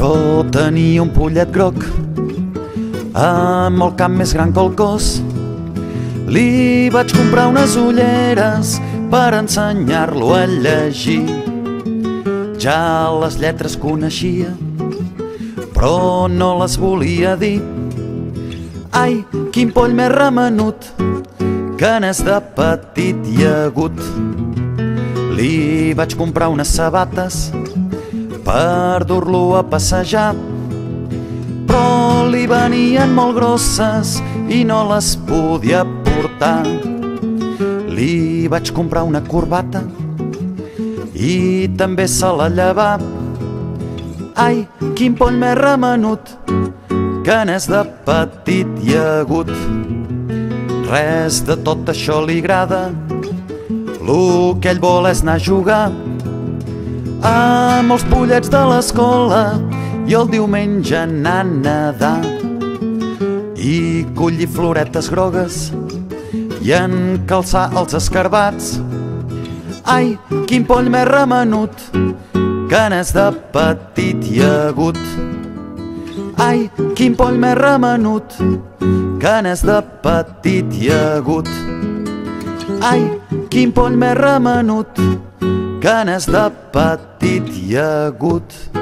Jo tenia un pollet groc amb el cap més gran que el cos. Li vaig comprar unes ulleres per ensenyar-lo a llegir. Ja les lletres coneixia, però no les volia dir. Ai, quin poll més remenut, que n'és de petit i agut. Li vaig comprar unes sabates per dur-lo a passejar, però li venien molt grosses i no les podia portar. Li vaig comprar una corbata i també se la llevà. Ai, quin poll més remenut, que n'és de petit i agut. Res de tot això li agrada, lo que ell vol és anar a jugar amb els pollets de l'escola i el diumenge anar a nedar i collir floretes grogues i encalçar els escarbats. Ai, quin poll més remenut, que n'és de petit i agut. Ai, quin poll més remenut, que n'és de petit i agut. Ai, quin poll més remenut, que n'és de petit i agut.